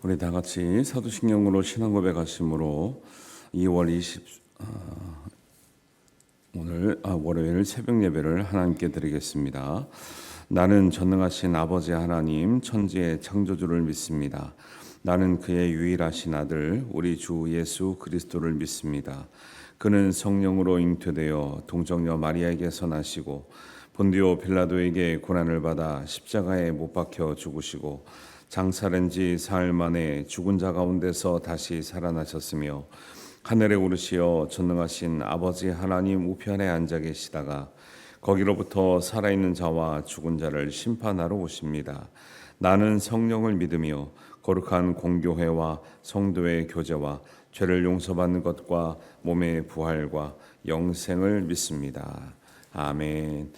우리 다 같이 사도신경으로 신앙 고백하심으로 2월 20 오늘 월요일 새벽 예배를 하나님께 드리겠습니다. 나는 전능하신 아버지 하나님 천지의 창조주를 믿습니다. 나는 그의 유일하신 아들 우리 주 예수 그리스도를 믿습니다. 그는 성령으로 잉태되어 동정녀 마리아에게서 나시고 본디오 빌라도에게 고난을 받아 십자가에 못 박혀 죽으시고 장사된 지 사흘 만에 죽은 자 가운데서 다시 살아나셨으며 하늘에 오르시어 전능하신 아버지 하나님 우편에 앉아 계시다가 거기로부터 살아있는 자와 죽은 자를 심판하러 오십니다. 나는 성령을 믿으며 거룩한 공교회와 성도의 교제와 죄를 용서받는 것과 몸의 부활과 영생을 믿습니다. 아멘.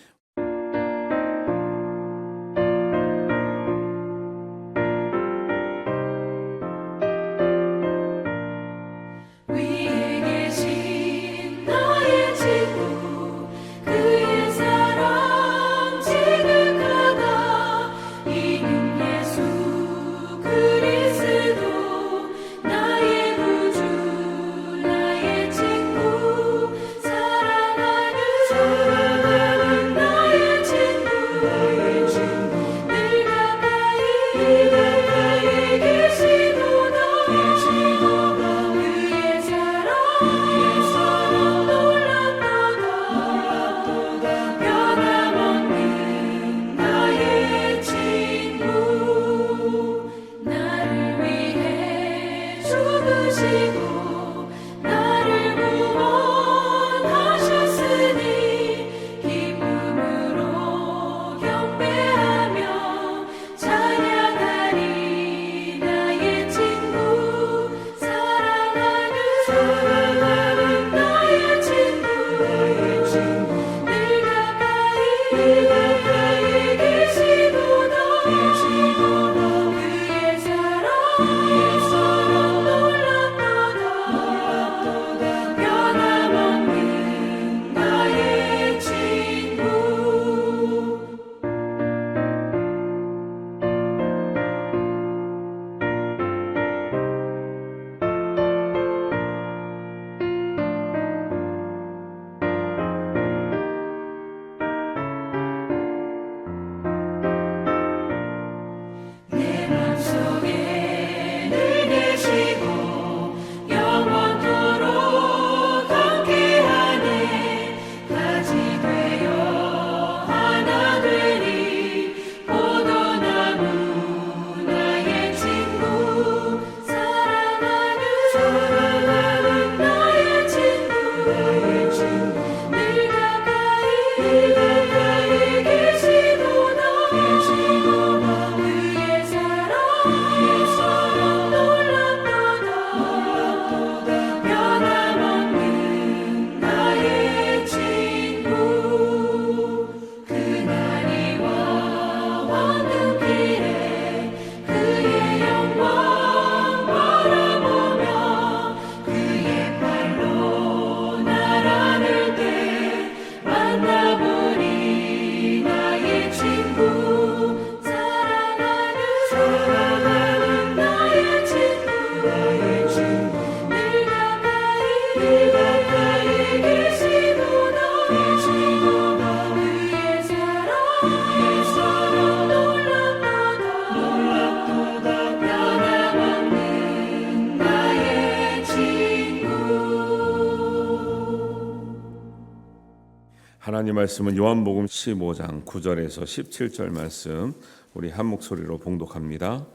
하나님 말씀은 요한복음 15장 9절에서 17절 말씀 우리 한 목소리로 봉독합니다.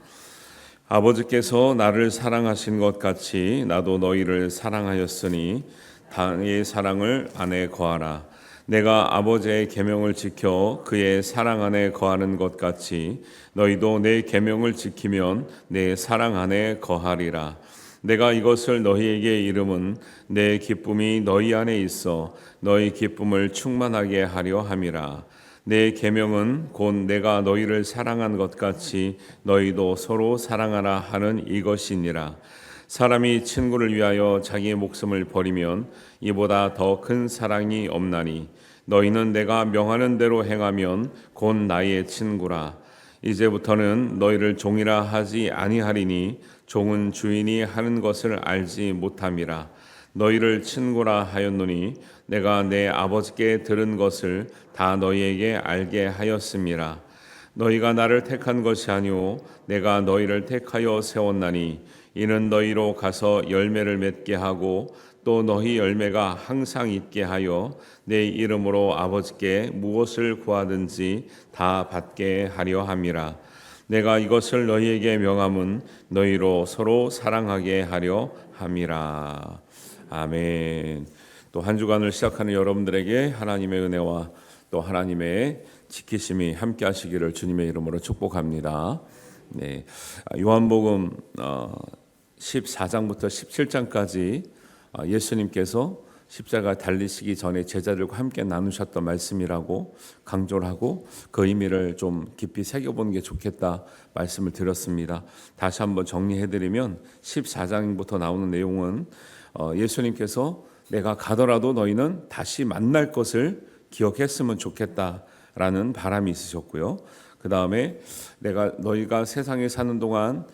아버지께서 나를 사랑하신 것 같이 나도 너희를 사랑하였으니 나의 사랑을 안에 거하라. 내가 아버지의 계명을 지켜 그의 사랑 안에 거하는 것 같이 너희도 내 계명을 지키면 내 사랑 안에 거하리라. 내가 이것을 너희에게 이름은 내 기쁨이 너희 안에 있어 너희 기쁨을 충만하게 하려 함이라. 내 계명은 곧 내가 너희를 사랑한 것 같이 너희도 서로 사랑하라 하는 이것이니라. 사람이 친구를 위하여 자기의 목숨을 버리면 이보다 더 큰 사랑이 없나니 너희는 내가 명하는 대로 행하면 곧 나의 친구라. 이제부터는 너희를 종이라 하지 아니하리니 종은 주인이 하는 것을 알지 못함이라. 너희를 친구라 하였노니 내가 내 아버지께 들은 것을 다 너희에게 알게 하였음이라. 너희가 나를 택한 것이 아니오 내가 너희를 택하여 세웠나니 이는 너희로 가서 열매를 맺게 하고 또 너희 열매가 항상 있게 하여 내 이름으로 아버지께 무엇을 구하든지 다 받게 하려 함이라. 내가 이것을 너희에게 명함은 너희로 서로 사랑하게 하려 함이라. 아멘. 또 한 주간을 시작하는 여러분들에게 하나님의 은혜와 또 하나님의 지키심이 함께 하시기를 주님의 이름으로 축복합니다. 네, 요한복음 14장부터 17장까지 예수님께서 십자가 달리시기 전에 제자들과 함께 나누셨던 말씀이라고 강조를 하고 그 의미를 좀 깊이 새겨보는 게 좋겠다 말씀을 드렸습니다. 다시 한번 정리해드리면 14장부터 나오는 내용은 예수님께서 내가 가더라도 너희는 다시 만날 것을 기억했으면 좋겠다라는 바람이 있으셨고요. 그 다음에 너희가 세상에 사는 동안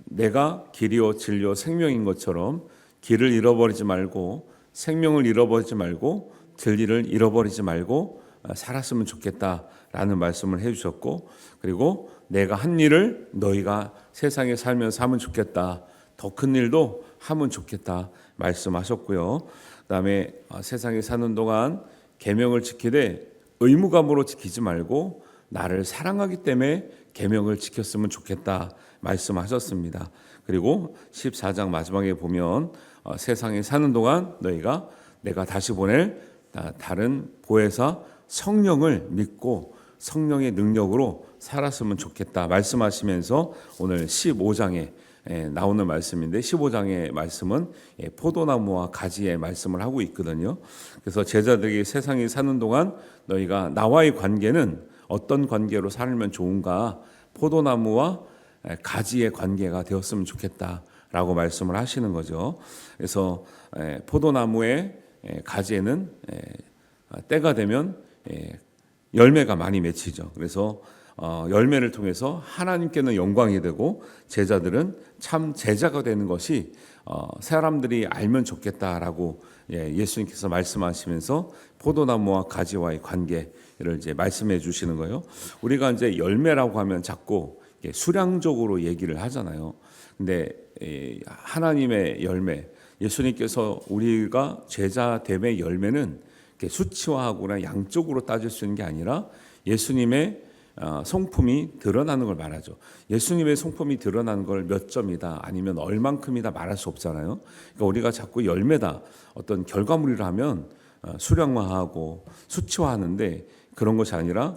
내가 길이요 진리요 생명인 것처럼 길을 잃어버리지 말고 생명을 잃어버리지 말고 진리를 잃어버리지 말고 살았으면 좋겠다라는 말씀을 해주셨고, 그리고 내가 한 일을 너희가 세상에 살면서 하면 좋겠다, 더 큰 일도 하면 좋겠다 말씀하셨고요. 그다음에 세상에 사는 동안 계명을 지키되 의무감으로 지키지 말고 나를 사랑하기 때문에 계명을 지켰으면 좋겠다 말씀하셨습니다. 그리고 14장 마지막에 보면 세상에 사는 동안 너희가 내가 다시 보낼 다른 보혜사 성령을 믿고 성령의 능력으로 살았으면 좋겠다 말씀하시면서 오늘 15장에 나오는 말씀인데, 15장의 말씀은 포도나무와 가지의 말씀을 하고 있거든요. 그래서 제자들이 세상에 사는 동안 너희가 나와의 관계는 어떤 관계로 살면 좋은가, 포도나무와 가지의 관계가 되었으면 좋겠다라고 말씀을 하시는 거죠. 그래서 포도나무의 가지에는 때가 되면 열매가 많이 맺히죠. 그래서 열매를 통해서 하나님께는 영광이 되고 제자들은 참 제자가 되는 것이 사람들이 알면 좋겠다라고 예수님께서 말씀하시면서 포도나무와 가지와의 관계를 이제 말씀해 주시는 거예요. 우리가 이제 열매라고 하면 자꾸 수량적으로 얘기를 하잖아요. 근데 하나님의 열매, 예수님께서 우리가 제자됨의 열매는 수치화하거나 양적으로 따질 수 있는 게 아니라 예수님의 성품이 드러나는 걸 말하죠. 예수님의 성품이 드러나는 걸 몇 점이다 아니면 얼만큼이다 말할 수 없잖아요. 그러니까 우리가 자꾸 열매다, 어떤 결과물이라 하면 수량화하고 수치화하는데, 그런 것이 아니라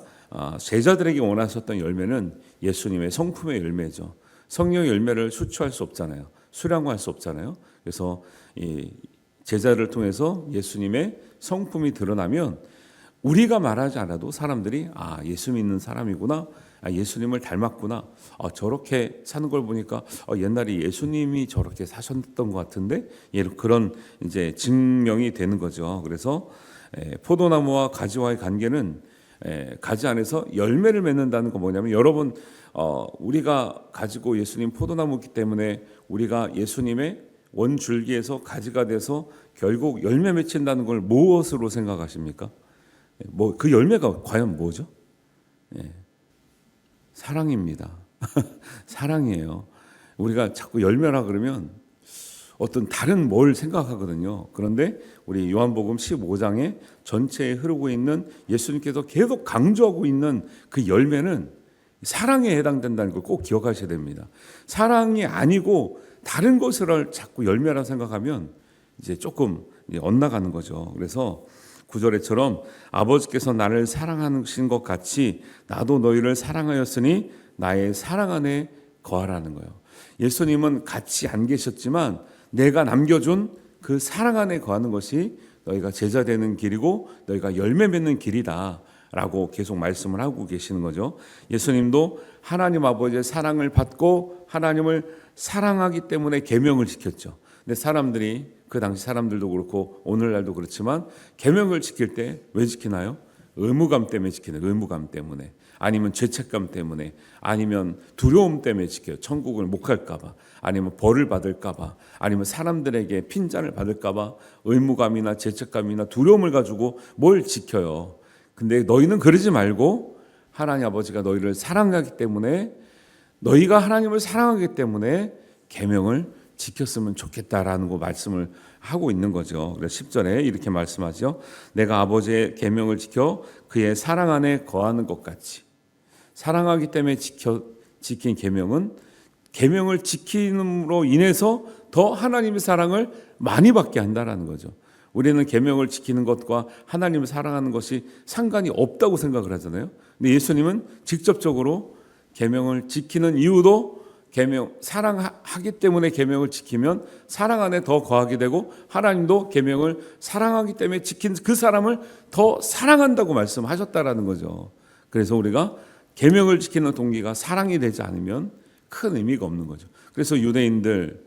제자들에게 원하셨던 열매는 예수님의 성품의 열매죠. 성령의 열매를 수치할 수 없잖아요. 수량화할 수 없잖아요. 그래서 이 제자를 통해서 예수님의 성품이 드러나면 우리가 말하지 않아도 사람들이 예수 믿는 사람이구나, 예수님을 닮았구나, 저렇게 사는 걸 보니까 옛날에 예수님이 저렇게 사셨던 것 같은데, 그런 이제 증명이 되는 거죠. 그래서 포도나무와 가지와의 관계는 가지 안에서 열매를 맺는다는 건 뭐냐면, 여러분 우리가 가지고 예수님 포도나무이기 때문에 우리가 예수님의 원줄기에서 가지가 돼서 결국 열매 맺힌다는 걸 무엇으로 생각하십니까? 그 열매가 과연 뭐죠? 사랑입니다. 사랑이에요. 우리가 자꾸 열매라 그러면 어떤 다른 뭘 생각하거든요. 그런데 우리 요한복음 15장에 전체에 흐르고 있는 예수님께서 계속 강조하고 있는 그 열매는 사랑에 해당된다는 걸 꼭 기억하셔야 됩니다. 사랑이 아니고 다른 것을 자꾸 열매라 생각하면 이제 조금 엇나가는 거죠. 그래서 9절에처럼 아버지께서 나를 사랑하신 것 같이 나도 너희를 사랑하였으니 나의 사랑 안에 거하라는 거예요. 예수님은 같이 안 계셨지만 내가 남겨준 그 사랑 안에 거하는 것이 너희가 제자 되는 길이고 너희가 열매 맺는 길이다 라고 계속 말씀을 하고 계시는 거죠. 예수님도 하나님 아버지의 사랑을 받고 하나님을 사랑하기 때문에 계명을 지켰죠. 근데 사람들이, 그 당시 사람들도 그렇고 오늘날도 그렇지만 계명을 지킬 때 왜 지키나요? 의무감 때문에 지키는, 의무감 때문에. 아니면 죄책감 때문에, 아니면 두려움 때문에 지켜요. 천국을 못 갈까봐, 아니면 벌을 받을까봐, 아니면 사람들에게 핀잔을 받을까봐 의무감이나 죄책감이나 두려움을 가지고 뭘 지켜요. 근데 너희는 그러지 말고 하나님 아버지가 너희를 사랑하기 때문에, 너희가 하나님을 사랑하기 때문에 계명을 지켰으면 좋겠다라는 거 말씀을 하고 있는 거죠. 그래서 10절에 이렇게 말씀하죠. 내가 아버지의 계명을 지켜 그의 사랑 안에 거하는 것 같이. 사랑하기 때문에 지킨 계명은, 계명을 지킴으로 인해서 더 하나님의 사랑을 많이 받게 한다라는 거죠. 우리는 계명을 지키는 것과 하나님을 사랑하는 것이 상관이 없다고 생각을 하잖아요. 근데 예수님은 직접적으로 계명을 지키는 이유도 계명, 사랑하기 때문에 계명을 지키면 사랑 안에 더 거하게 되고, 하나님도 계명을 사랑하기 때문에 지킨 그 사람을 더 사랑한다고 말씀하셨다라는 거죠. 그래서 우리가 계명을 지키는 동기가 사랑이 되지 않으면 큰 의미가 없는 거죠. 그래서 유대인들,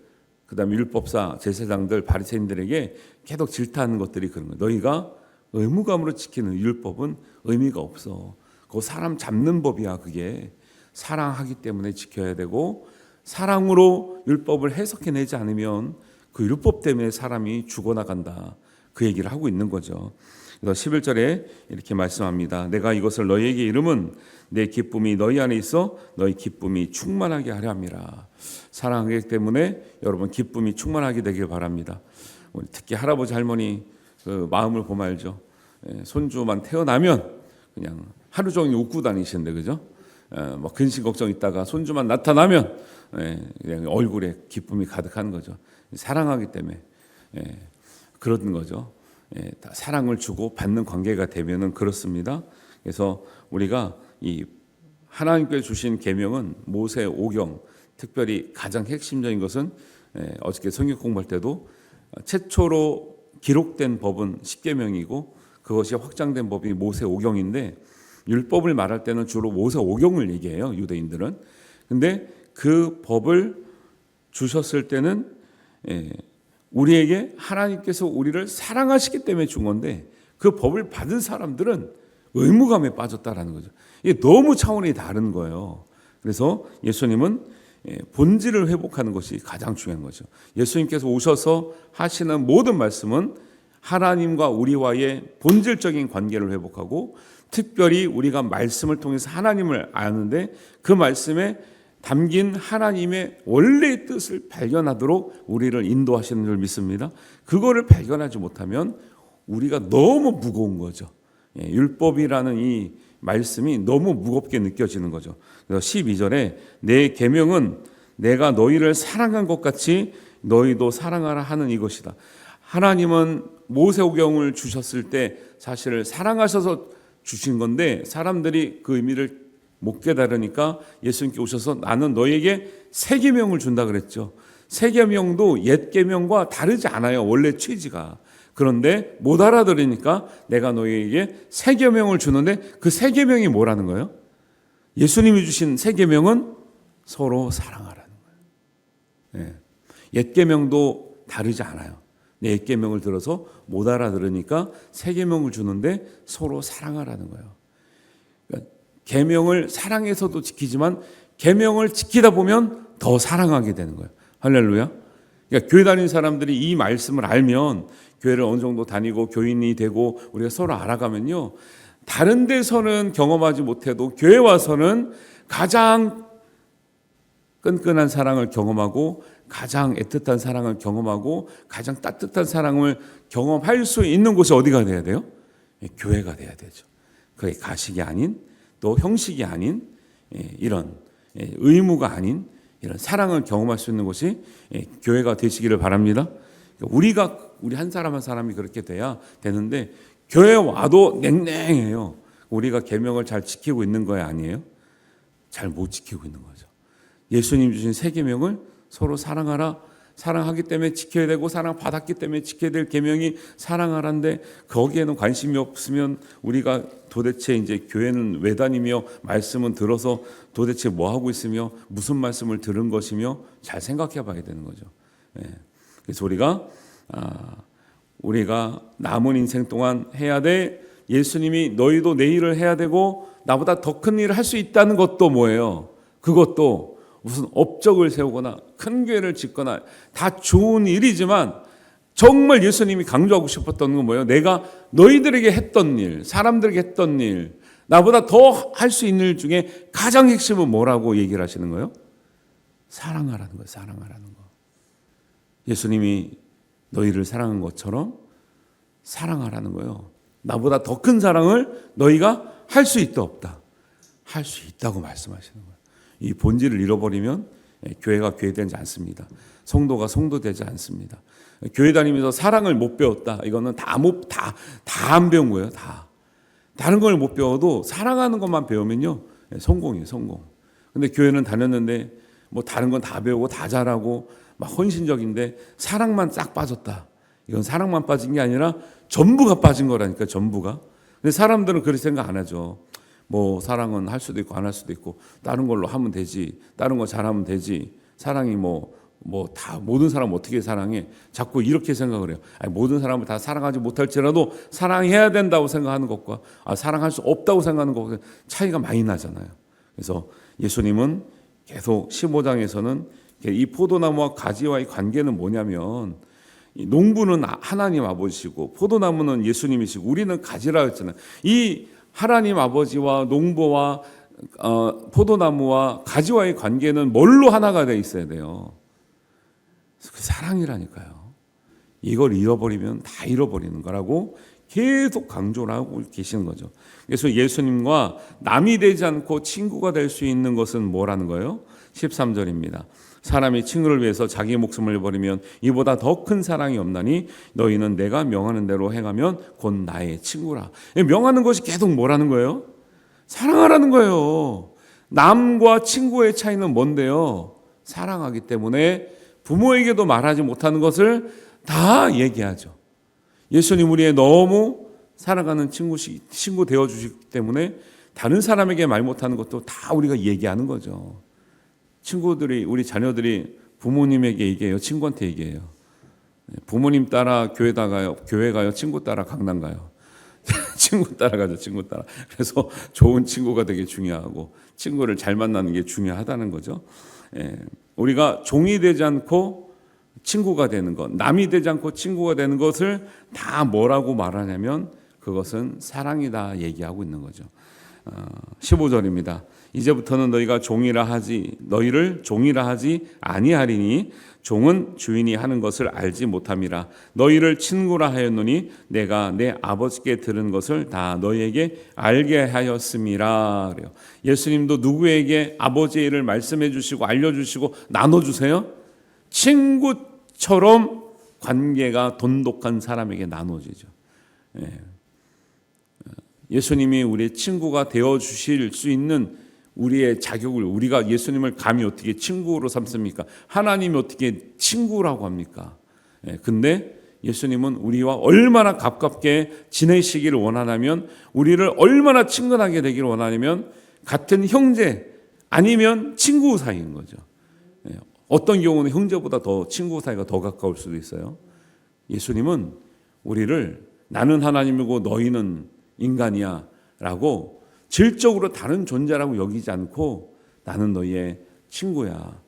그다음에 율법사, 제사장들, 바리새인들에게 계속 질타하는 것들이 그런 거예요. 너희가 의무감으로 지키는 율법은 의미가 없어. 그거 사람 잡는 법이야. 그게 사랑하기 때문에 지켜야 되고, 사랑으로 율법을 해석해내지 않으면 그 율법 때문에 사람이 죽어나간다. 그 얘기를 하고 있는 거죠. 그래서 11절에 이렇게 말씀합니다. 내가 이것을 너희에게 이름은 내 기쁨이 너희 안에 있어 너희 기쁨이 충만하게 하려 함이라. 사랑하기 때문에 여러분 기쁨이 충만하게 되길 바랍니다. 특히 할아버지 할머니 그 마음을 보면 알죠. 손주만 태어나면 그냥 하루 종일 웃고 다니시는데, 그죠? 뭐 근심 걱정 있다가 손주만 나타나면 그냥 얼굴에 기쁨이 가득한 거죠. 사랑하기 때문에 그런 거죠. 사랑을 주고 받는 관계가 되면은 그렇습니다. 그래서 우리가 이 하나님께 주신 계명은 모세 오경, 특별히 가장 핵심적인 것은 어저께 성경 공부할 때도 최초로 기록된 법은 십계명이고 그것이 확장된 법이 모세 오경인데, 율법을 말할 때는 주로 모세 오경을 얘기해요, 유대인들은. 근데 그 법을 주셨을 때는 우리에게 하나님께서 우리를 사랑하시기 때문에 준 건데, 그 법을 받은 사람들은 의무감에 빠졌다라는 거죠. 이게 너무 차원이 다른 거예요. 그래서 예수님은 본질을 회복하는 것이 가장 중요한 거죠. 예수님께서 오셔서 하시는 모든 말씀은 하나님과 우리와의 본질적인 관계를 회복하고, 특별히 우리가 말씀을 통해서 하나님을 아는데 그 말씀에 담긴 하나님의 원래의 뜻을 발견하도록 우리를 인도하시는 줄 믿습니다. 그거를 발견하지 못하면 우리가 너무 무거운 거죠. 율법이라는 이 말씀이 너무 무겁게 느껴지는 거죠. 그래서 12절에 내 계명은 내가 너희를 사랑한 것 같이 너희도 사랑하라 하는 이것이다. 하나님은 모세오경을 주셨을 때 사실 사랑하셔서 주신 건데, 사람들이 그 의미를 못 깨달으니까 예수님께 오셔서 나는 너에게 새 계명을 준다 그랬죠. 새 계명도 옛 계명과 다르지 않아요, 원래 취지가. 그런데 못 알아들으니까 내가 너희에게 새 계명을 주는데, 그 새 계명이 뭐라는 거예요? 예수님이 주신 새 계명은 서로 사랑하라는 거예요. 옛 계명도 다르지 않아요. 옛 계명을 들어서 못 알아들으니까 새 계명을 주는데 서로 사랑하라는 거예요. 그러니까 계명을 사랑해서도 지키지만 계명을 지키다 보면 더 사랑하게 되는 거예요. 할렐루야. 그러니까 교회 다니는 사람들이 이 말씀을 알면, 교회를 어느 정도 다니고 교인이 되고 우리가 서로 알아가면요, 다른 데서는 경험하지 못해도 교회 와서는 가장 끈끈한 사랑을 경험하고, 가장 애틋한 사랑을 경험하고, 가장 따뜻한 사랑을 경험할 수 있는 곳이 어디가 돼야 돼요? 교회가 돼야 되죠. 그게 가식이 아닌, 또 형식이 아닌, 이런 의무가 아닌 이런 사랑을 경험할 수 있는 곳이 교회가 되시기를 바랍니다. 우리 한 사람 한 사람이 그렇게 돼야 되는데, 교회 와도 냉랭해요. 우리가 계명을 잘 지키고 있는 거예요, 아니에요? 잘 못 지키고 있는 거죠. 예수님 주신 새 계명을 서로 사랑하라, 사랑하기 때문에 지켜야 되고 사랑받았기 때문에 지켜야 될 계명이 사랑하라인데, 거기에는 관심이 없으면 우리가 도대체 이제 교회는 왜 다니며 말씀은 들어서 도대체 뭐 하고 있으며 무슨 말씀을 들은 것이며 잘 생각해 봐야 되는 거죠. 그래서 우리가 남은 인생 동안 해야 될 예수님이 너희도 내 일을 해야 되고 나보다 더 큰 일을 할 수 있다는 것도 뭐예요? 그것도 무슨 업적을 세우거나 큰 교회를 짓거나 다 좋은 일이지만 정말 예수님이 강조하고 싶었던 건 뭐예요? 내가 너희들에게 했던 일, 사람들에게 했던 일, 나보다 더 할 수 있는 일 중에 가장 핵심은 뭐라고 얘기를 하시는 거예요? 사랑하라는 거예요. 사랑하라는 거. 예수님이 너희를 사랑한 것처럼 사랑하라는 거예요. 나보다 더 큰 사랑을 너희가 할 수 있다 없다. 할 수 있다고 말씀하시는 거예요. 이 본질을 잃어버리면 교회가 교회되지 않습니다. 성도가 성도되지 않습니다. 교회 다니면서 사랑을 못 배웠다. 이거는 다 안 배운 거예요. 다. 다른 걸 못 배워도 사랑하는 것만 배우면요, 성공이에요. 성공. 근데 교회는 다녔는데 뭐 다른 건 다 배우고 다 잘하고 막 헌신적인데 사랑만 싹 빠졌다. 이건 사랑만 빠진 게 아니라 전부가 빠진 거라니까, 전부가. 근데 사람들은 그렇게 생각 안 하죠. 뭐 사랑은 할 수도 있고 안 할 수도 있고 다른 걸로 하면 되지, 다른 거 잘하면 되지. 사랑이 뭐 다 모든 사람 어떻게 사랑해? 자꾸 이렇게 생각을 해요. 아니, 모든 사람을 다 사랑하지 못할지라도 사랑해야 된다고 생각하는 것과 사랑할 수 없다고 생각하는 것과 차이가 많이 나잖아요. 그래서 예수님은 계속 15장에서는 이 포도나무와 가지와의 관계는 뭐냐면, 농부는 하나님 아버지시고 포도나무는 예수님이시고 우리는 가지라 했잖아요. 이 하나님 아버지와 농부와 포도나무와 가지와의 관계는 뭘로 하나가 돼 있어야 돼요? 그 사랑이라니까요. 이걸 잃어버리면 다 잃어버리는 거라고 계속 강조를 하고 계시는 거죠. 그래서 예수님과 남이 되지 않고 친구가 될 수 있는 것은 뭐라는 거예요? 13절입니다. 사람이 친구를 위해서 자기 목숨을 버리면 이보다 더 큰 사랑이 없나니 너희는 내가 명하는 대로 행하면 곧 나의 친구라. 명하는 것이 계속 뭐라는 거예요? 사랑하라는 거예요. 남과 친구의 차이는 뭔데요? 사랑하기 때문에 부모에게도 말하지 못하는 것을 다 얘기하죠. 예수님 우리의 너무 사랑하는 친구 되어주시기 때문에 다른 사람에게 말 못하는 것도 다 우리가 얘기하는 거죠. 친구들이, 우리 자녀들이 부모님에게 얘기해요? 친구한테 얘기해요? 부모님 따라 교회 가요? 교회 가요? 친구 따라 강남 가요? 친구 따라가죠. 친구 따라. 그래서 좋은 친구가 되게 중요하고 친구를 잘 만나는 게 중요하다는 거죠. 우리가 종이 되지 않고 친구가 되는 것, 남이 되지 않고 친구가 되는 것을 다 뭐라고 말하냐면 그것은 사랑이다 얘기하고 있는 거죠. 15절입니다. 이제부터는 너희를 종이라 하지 아니하리니 종은 주인이 하는 것을 알지 못함이라. 너희를 친구라 하였노니 내가 내 아버지께 들은 것을 다 너희에게 알게 하였음이라. 그래요. 예수님도 누구에게 아버지의 일을 말씀해 주시고 알려주시고 나눠주세요? 친구처럼 관계가 돈독한 사람에게 나눠지죠. 예수님이 우리의 친구가 되어주실 수 있는 우리의 자격을, 우리가 예수님을 감히 어떻게 친구로 삼습니까? 하나님이 어떻게 친구라고 합니까? 근데 예수님은 우리와 얼마나 가깝게 지내시기를 원하냐면, 우리를 얼마나 친근하게 되기를 원하냐면 같은 형제 아니면 친구 사이인 거죠. 어떤 경우는 형제보다 더 친구 사이가 더 가까울 수도 있어요. 예수님은 우리를 나는 하나님이고 너희는 인간이야 라고 질적으로 다른 존재라고 여기지 않고 나는 너희의 친구야,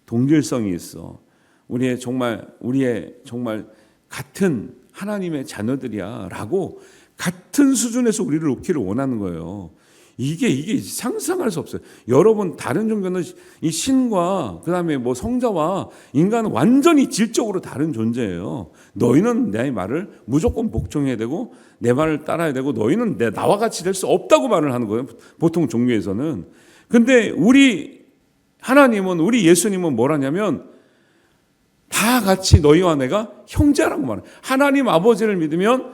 동질성이 있어, 우리의 정말 같은 하나님의 자녀들이야 라고 같은 수준에서 우리를 놓기를 원하는 거예요. 이게 상상할 수 없어요. 여러분, 다른 종교는 이 신과 그다음에 뭐 성자와 인간은 완전히 질적으로 다른 존재예요. 너희는 내 말을 무조건 복종해야 되고 내 말을 따라야 되고 너희는 나와 같이 될 수 없다고 말을 하는 거예요. 보통 종교에서는. 근데 우리 하나님은, 우리 예수님은 뭐라냐면 다 같이 너희와 내가 형제라고 말해요. 하나님 아버지를 믿으면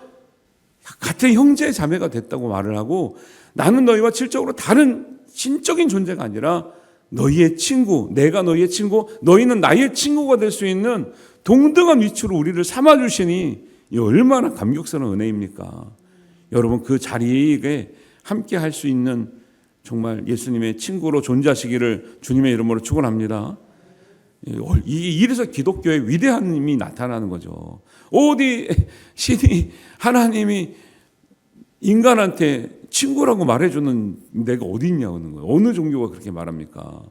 같은 형제 자매가 됐다고 말을 하고, 나는 너희와 질적으로 다른 신적인 존재가 아니라 너희의 친구, 내가 너희의 친구, 너희는 나의 친구가 될 수 있는 동등한 위치로 우리를 삼아주시니 이 얼마나 감격스러운 은혜입니까? 여러분, 그 자리에 함께 할 수 있는 정말 예수님의 친구로 존재하시기를 주님의 이름으로 축원합니다. 이래서 기독교의 위대함이 나타나는 거죠. 어디 신이, 하나님이 인간한테 친구라고 말해주는 내가 어디 있냐는 거예요. 어느 종교가 그렇게 말합니까?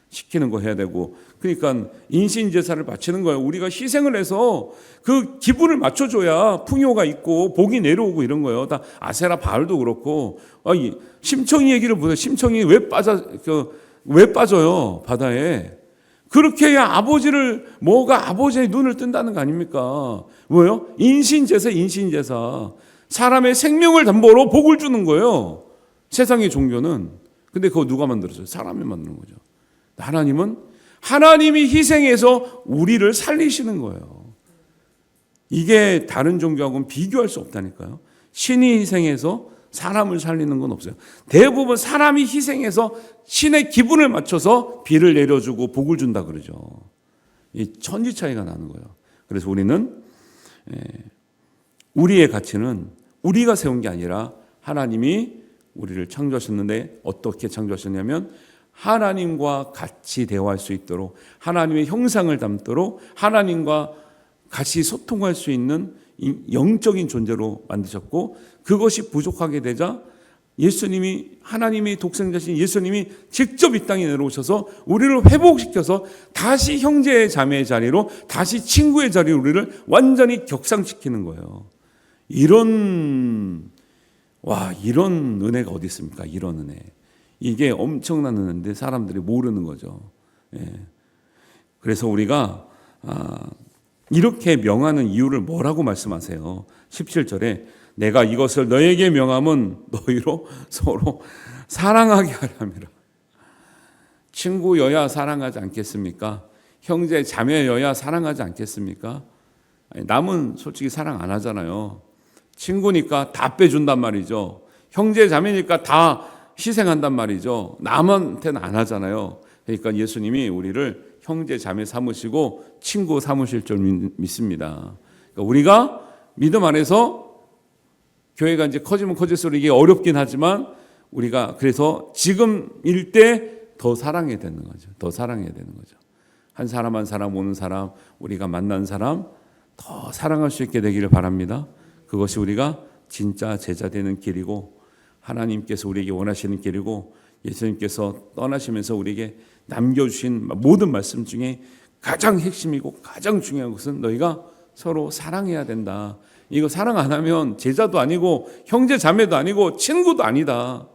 시키는 거 해야 되고. 그러니까 인신제사를 바치는 거예요. 우리가 희생을 해서 그 기분을 맞춰줘야 풍요가 있고 복이 내려오고 이런 거예요. 다 아세라 바알도 그렇고. 심청이 얘기를 보세요. 심청이 왜 빠져요 바다에? 그렇게 해야 아버지의 눈을 뜬다는 거 아닙니까? 왜요? 인신제사. 사람의 생명을 담보로 복을 주는 거예요. 세상의 종교는. 근데 그거 누가 만들었어요? 사람이 만드는 거죠. 하나님이 희생해서 우리를 살리시는 거예요. 이게 다른 종교하고는 비교할 수 없다니까요. 신이 희생해서 사람을 살리는 건 없어요. 대부분 사람이 희생해서 신의 기분을 맞춰서 비를 내려주고 복을 준다 그러죠. 이 천지 차이가 나는 거예요. 그래서 우리의 가치는 우리가 세운 게 아니라 하나님이 우리를 창조하셨는데 어떻게 창조하셨냐면 하나님과 같이 대화할 수 있도록 하나님의 형상을 담도록 하나님과 같이 소통할 수 있는 영적인 존재로 만드셨고 그것이 부족하게 되자 하나님의 독생자신 예수님이 직접 이 땅에 내려오셔서 우리를 회복시켜서 다시 형제의 자매의 자리로 다시 친구의 자리로 우리를 완전히 격상시키는 거예요. 이런 은혜가 어디 있습니까? 이런 은혜. 이게 엄청난 은혜인데 사람들이 모르는 거죠. 그래서 우리가 이렇게 명하는 이유를 뭐라고 말씀하세요? 17절에 내가 이것을 너에게 명함은 너희로 서로 사랑하게 하람이라. 친구여야 사랑하지 않겠습니까? 형제 자매여야 사랑하지 않겠습니까? 남은 솔직히 사랑 안 하잖아요. 친구니까 다 빼준단 말이죠. 형제 자매니까 다 희생한단 말이죠. 남한테는 안 하잖아요. 그러니까 예수님이 우리를 형제 자매 삼으시고 친구 삼으실 줄 믿습니다. 그러니까 우리가 믿음 안에서 교회가 이제 커지면 커질수록 이게 어렵긴 하지만 우리가 그래서 지금일 때 더 사랑해야 되는 거죠. 더 사랑해야 되는 거죠. 한 사람 한 사람 오는 사람 우리가 만난 사람 더 사랑할 수 있게 되기를 바랍니다. 그것이 우리가 진짜 제자 되는 길이고 하나님께서 우리에게 원하시는 길이고 예수님께서 떠나시면서 우리에게 남겨주신 모든 말씀 중에 가장 핵심이고 가장 중요한 것은 너희가 서로 사랑해야 된다. 이거 사랑 안 하면 제자도 아니고 형제 자매도 아니고 친구도 아니다.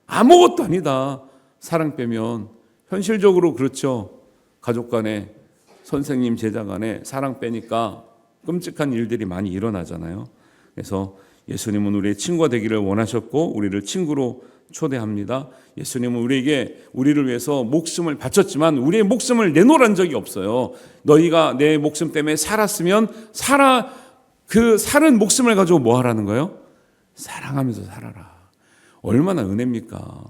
아무것도 아니다. 사랑 빼면 현실적으로 그렇죠. 가족 간에 선생님 제자 간에 사랑 빼니까 끔찍한 일들이 많이 일어나잖아요. 그래서 예수님은 우리의 친구가 되기를 원하셨고 우리를 친구로 초대합니다. 예수님은 우리를 위해서 목숨을 바쳤지만 우리의 목숨을 내놓으란 적이 없어요. 너희가 내 목숨 때문에 살았으면 그 살은 목숨을 가지고 뭐 하라는 거예요? 사랑하면서 살아라. 얼마나 은혜입니까?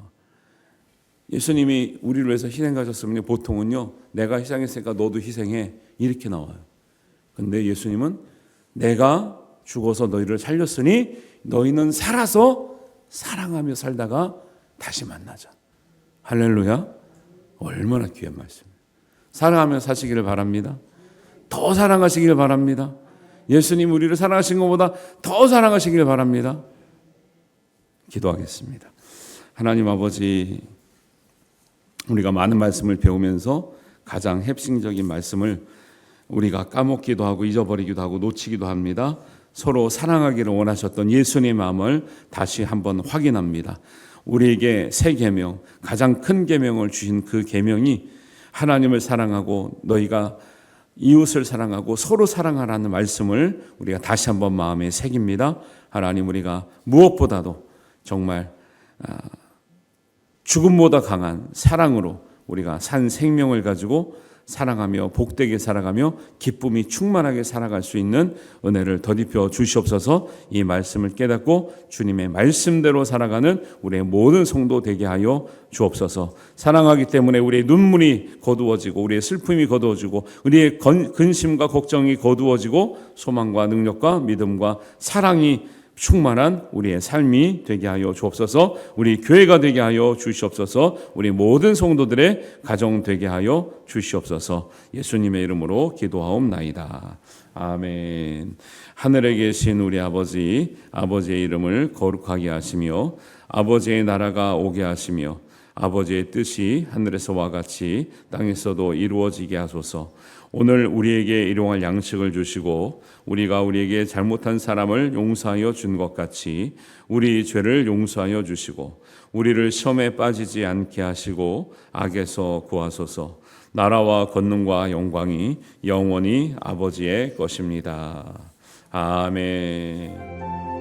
예수님이 우리를 위해서 희생하셨으면 보통은요 내가 희생했으니까 너도 희생해 이렇게 나와요. 근데 예수님은 내가 죽어서 너희를 살렸으니 너희는 살아서 사랑하며 살다가 다시 만나자. 할렐루야. 얼마나 귀한 말씀이에요. 사랑하며 사시기를 바랍니다. 더 사랑하시기를 바랍니다. 예수님 우리를 사랑하신 것보다 더 사랑하시기를 바랍니다. 기도하겠습니다. 하나님 아버지, 우리가 많은 말씀을 배우면서 가장 핵심적인 말씀을 우리가 까먹기도 하고 잊어버리기도 하고 놓치기도 합니다. 서로 사랑하기를 원하셨던 예수님의 마음을 다시 한번 확인합니다. 우리에게 새 계명, 가장 큰 계명을 주신 그 계명이 하나님을 사랑하고 너희가 이웃을 사랑하고 서로 사랑하라는 말씀을 우리가 다시 한번 마음에 새깁니다. 하나님, 우리가 무엇보다도 정말 죽음보다 강한 사랑으로 우리가 산 생명을 가지고 사랑하며 복되게 살아가며 기쁨이 충만하게 살아갈 수 있는 은혜를 더입혀 주시옵소서. 이 말씀을 깨닫고 주님의 말씀대로 살아가는 우리의 모든 성도 되게 하여 주옵소서. 사랑하기 때문에 우리의 눈물이 거두어지고 우리의 슬픔이 거두어지고 우리의 근심과 걱정이 거두어지고 소망과 능력과 믿음과 사랑이 충만한 우리의 삶이 되게 하여 주옵소서. 우리 교회가 되게 하여 주시옵소서. 우리 모든 성도들의 가정 되게 하여 주시옵소서. 예수님의 이름으로 기도하옵나이다. 아멘. 하늘에 계신 우리 아버지, 아버지의 이름을 거룩하게 하시며 아버지의 나라가 오게 하시며 아버지의 뜻이 하늘에서와 같이 땅에서도 이루어지게 하소서. 오늘 우리에게 일용할 양식을 주시고 우리가 우리에게 잘못한 사람을 용서하여 준 것 같이 우리 죄를 용서하여 주시고 우리를 시험에 빠지지 않게 하시고 악에서 구하소서. 나라와 권능과 영광이 영원히 아버지의 것입니다. 아멘.